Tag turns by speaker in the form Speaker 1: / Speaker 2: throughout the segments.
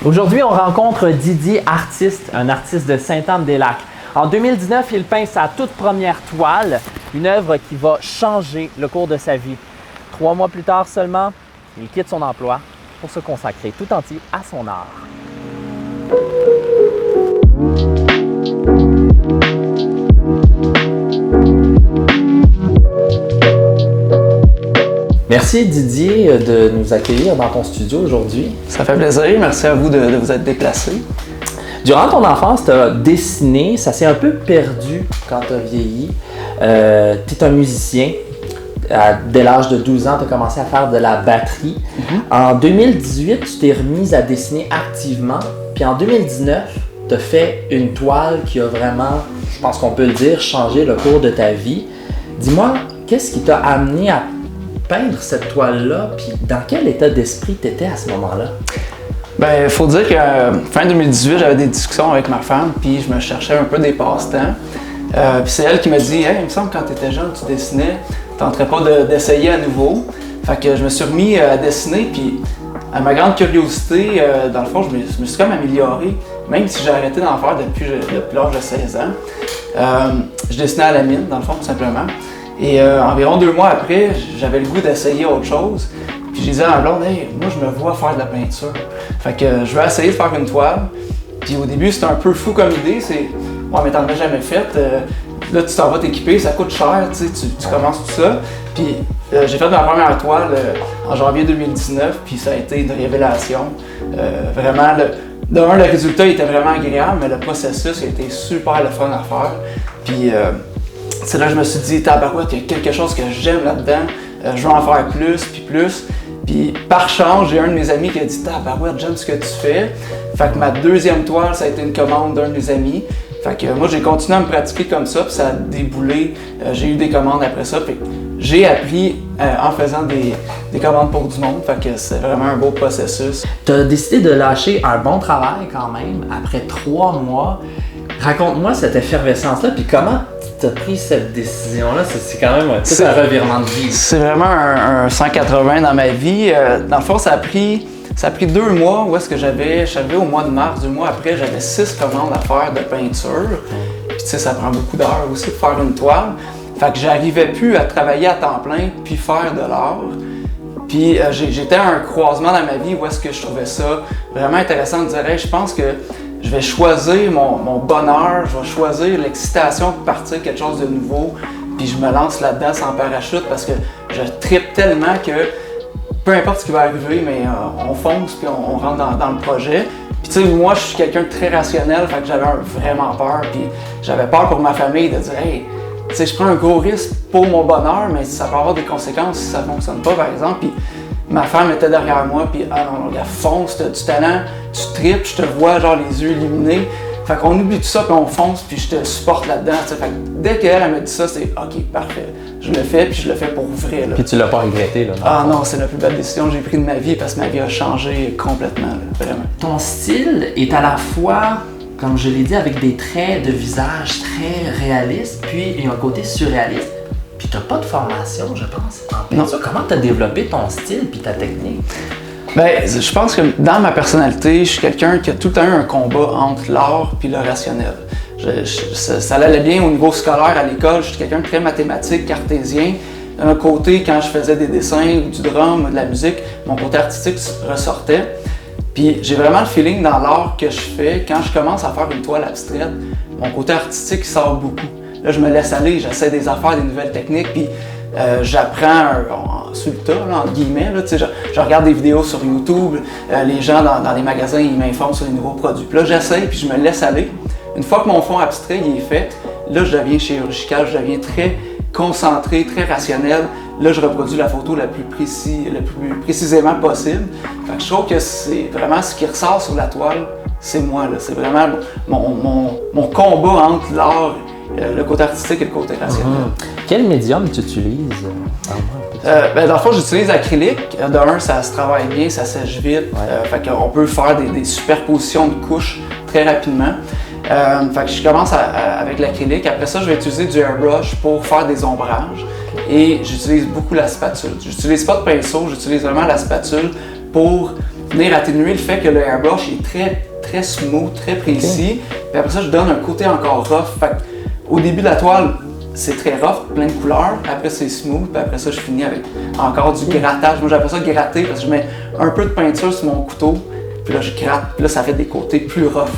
Speaker 1: Aujourd'hui, on rencontre Didier Artiste, un artiste de Sainte-Anne-des-Lacs. En 2019, il peint sa toute première toile, une œuvre qui va changer le cours de sa vie. 3 mois plus tard seulement, il quitte son emploi pour se consacrer tout entier à son art. Merci Didier de nous accueillir dans ton studio aujourd'hui.
Speaker 2: Ça fait plaisir, merci à vous de vous être déplacé.
Speaker 1: Durant ton enfance, tu as dessiné, ça s'est un peu perdu quand tu as vieilli. Tu es un musicien. Dès l'âge de 12 ans, tu as commencé à faire de la batterie. En 2018, tu t'es remise à dessiner activement. Puis en 2019, tu as fait une toile qui a vraiment, je pense qu'on peut le dire, changé le cours de ta vie. Dis-moi, qu'est-ce qui t'a amené à peindre cette toile-là? Puis dans quel état d'esprit tu étais à ce moment-là?
Speaker 2: Ben, il faut dire que fin 2018, j'avais des discussions avec ma femme, puis je me cherchais un peu des passe-temps. Puis c'est elle qui m'a dit « Hey, il me semble que quand tu étais jeune, tu dessinais, tu tenterais pas d'essayer à nouveau. » Fait que je me suis remis à dessiner, puis à ma grande curiosité, dans le fond, je me suis comme amélioré, même si j'ai arrêté d'en faire depuis l'âge de 16 ans. Je dessinais à la mine, dans le fond, tout simplement. Et environ 2 mois après, j'avais le goût d'essayer autre chose. Puis je disais à ma blonde, hey, moi je me vois faire de la peinture. Fait que je vais essayer de faire une toile. Puis au début, c'était un peu fou comme idée. C'est, ouais, mais t'en as jamais fait. Là, tu t'en vas t'équiper, ça coûte cher, tu commences tout ça. Puis j'ai fait ma première toile en janvier 2019, puis ça a été une révélation. Vraiment, le résultat était vraiment agréable, mais le processus a été super le fun à faire. Puis c'est là que je me suis dit, tabarouette, il y a quelque chose que j'aime là-dedans, je veux en faire plus, puis plus. Puis par chance, j'ai un de mes amis qui a dit, tabarouette, j'aime ce que tu fais. Fait que ma deuxième toile, ça a été une commande d'un de mes amis. Fait que moi, j'ai continué à me pratiquer comme ça, puis ça a déboulé. J'ai eu des commandes après ça, puis j'ai appris en faisant des commandes pour du monde. Fait que c'est vraiment un beau processus.
Speaker 1: Tu as décidé de lâcher un bon travail quand même, après 3 mois. Raconte-moi cette effervescence-là, puis comment tu as pris cette décision-là? C'est quand même un revirement de vie.
Speaker 2: C'est vraiment un 180 dans ma vie. Dans le fond, ça a pris 2 mois où est-ce que je suis arrivé au mois de mars, 2 mois après, j'avais 6 commandes à faire de peinture. Puis tu sais, ça prend beaucoup d'heures aussi de faire une toile. Fait que j'arrivais plus à travailler à temps plein puis faire de l'art. Puis j'étais à un croisement dans ma vie où est-ce que je trouvais ça vraiment intéressant de dire hey, je pense que je vais choisir mon bonheur, je vais choisir l'excitation de partir quelque chose de nouveau, puis je me lance là-dedans sans parachute parce que je trippe tellement que peu importe ce qui va arriver, mais on fonce puis on rentre dans le projet. Puis tu sais, moi je suis quelqu'un de très rationnel, fait que j'avais vraiment peur, puis j'avais peur pour ma famille de dire hey, tu sais, je prends un gros risque pour mon bonheur, mais ça peut avoir des conséquences si ça fonctionne pas, par exemple. Puis ma femme était derrière moi, puis ah non, regarde, fonce, t'as du talent, tu tripes, je te vois genre les yeux illuminés. Fait qu'on oublie tout ça, puis on fonce, puis je te supporte là-dedans. Fait que dès qu'elle m'a dit ça, c'est OK, parfait. Je le fais, puis je le fais pour vrai. Là.
Speaker 1: Puis tu l'as pas regretté, là?
Speaker 2: Ah non, c'est la plus belle décision que j'ai prise de ma vie, parce que ma vie a changé complètement, là, vraiment.
Speaker 1: Ton style est à la fois, comme je l'ai dit, avec des traits de visage très réalistes, puis il y a un côté surréaliste. Puis t'as pas de formation, je pense, en peinture. Comment t'as développé ton style puis ta technique?
Speaker 2: Ben, je pense que dans ma personnalité, je suis quelqu'un qui a tout le temps eu un combat entre l'art puis le rationnel. Ça allait bien au niveau scolaire à l'école, je suis quelqu'un de très mathématique, cartésien. D'un autre côté, quand je faisais des dessins ou du drum ou de la musique, mon côté artistique ressortait. Puis j'ai vraiment le feeling dans l'art que je fais, quand je commence à faire une toile abstraite, mon côté artistique sort beaucoup. Là, je me laisse aller, j'essaie des affaires, des nouvelles techniques, puis j'apprends sur le tas, là, entre guillemets. Là, je regarde des vidéos sur YouTube, les gens dans les magasins, ils m'informent sur les nouveaux produits. Puis là, j'essaie, puis je me laisse aller. Une fois que mon fond abstrait il est fait, là, je deviens chirurgical, je deviens très concentré, très rationnel. Là, je reproduis la photo le plus précisément possible. Fait que je trouve que c'est vraiment ce qui ressort sur la toile, c'est moi. Là. C'est vraiment mon combat entre l'art, le côté artistique et le côté rationnel.
Speaker 1: Quel médium tu utilises?
Speaker 2: Dans le fond, j'utilise l'acrylique. De ça se travaille bien, ça sèche vite. Fait qu'on peut faire des superpositions de couches très rapidement. Fait que je commence avec l'acrylique. Après ça, je vais utiliser du airbrush pour faire des ombrages. Et j'utilise beaucoup la spatule. J'utilise pas de pinceau, j'utilise vraiment la spatule pour venir atténuer le fait que le airbrush est très smooth, très précis. Puis après ça, je donne un côté encore rough. Fait au début de la toile, c'est très rough, plein de couleurs. Après, c'est smooth. Puis après ça, je finis avec encore du grattage. Moi, j'appelle ça gratter parce que je mets un peu de peinture sur mon couteau. Puis là, je gratte. Puis là, ça fait des côtés plus rough.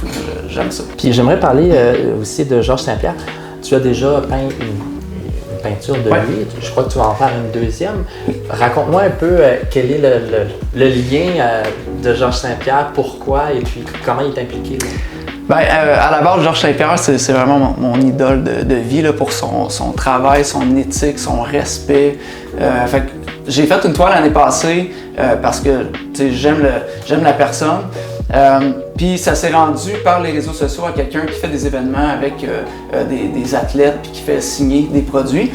Speaker 2: J'aime ça.
Speaker 1: Puis j'aimerais parler aussi de Georges Saint-Pierre. Tu as déjà peint une peinture de lui. Je crois que tu vas en faire une deuxième. Raconte-moi un peu quel est le lien de Georges Saint-Pierre, pourquoi et puis comment il est impliqué.
Speaker 2: Bien, à la base, Georges Saint-Pierre, c'est vraiment mon idole de vie là, pour son travail, son éthique, son respect. Fait que j'ai fait une toile l'année passée parce que j'aime la personne. Puis ça s'est rendu par les réseaux sociaux à quelqu'un qui fait des événements avec des athlètes puis qui fait signer des produits.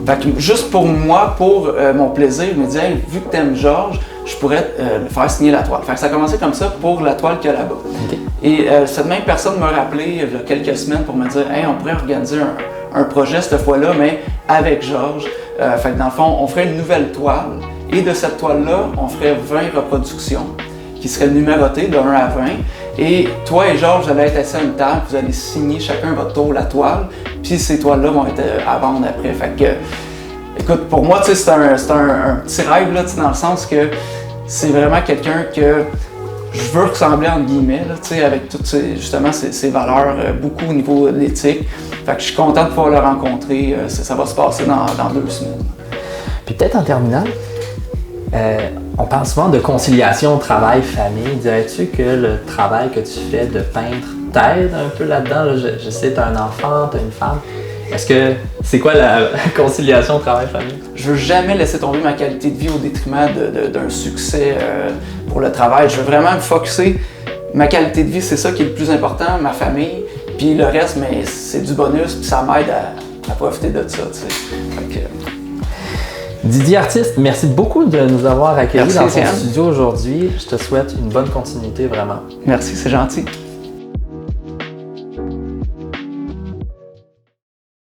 Speaker 2: Fait que juste pour moi, pour mon plaisir, je me disais, hey, vu que t'aimes Georges, je pourrais faire signer la toile. Fait que ça a commencé comme ça pour la toile qu'il y a là-bas. Okay. Et cette même personne m'a rappelé il y a quelques semaines pour me dire, hey, on pourrait organiser un projet cette fois-là, mais avec Georges. Fait que dans le fond, on ferait une nouvelle toile. Et de cette toile-là, on ferait 20 reproductions qui seraient numérotées de 1 à 20. Et toi et Georges, vous allez être assis à une table, vous allez signer chacun votre tour la toile, puis ces toiles-là vont être à vendre après. Fait que, écoute, pour moi, c'est un petit rêve, là, dans le sens que c'est vraiment quelqu'un que je veux ressembler, entre guillemets, là, avec toutes ces valeurs, beaucoup au niveau de l'éthique. Fait que je suis content de pouvoir le rencontrer. Ça va se passer dans 2 semaines.
Speaker 1: Puis peut-être en terminant, on parle souvent de conciliation travail-famille. Dirais-tu que le travail que tu fais de peintre t'aide un peu là-dedans? Là, je sais, tu as un enfant, tu as une femme. Est-ce que c'est quoi la conciliation travail-famille?
Speaker 2: Je veux jamais laisser tomber ma qualité de vie au détriment d'un succès pour le travail. Je veux vraiment me focusser. Ma qualité de vie, c'est ça qui est le plus important, ma famille. Puis le reste, mais c'est du bonus, puis ça m'aide à profiter de ça.
Speaker 1: Didier Artiste, merci beaucoup de nous avoir accueillis dans ton studio aujourd'hui. Je te souhaite une bonne continuité, vraiment.
Speaker 2: Merci, c'est gentil.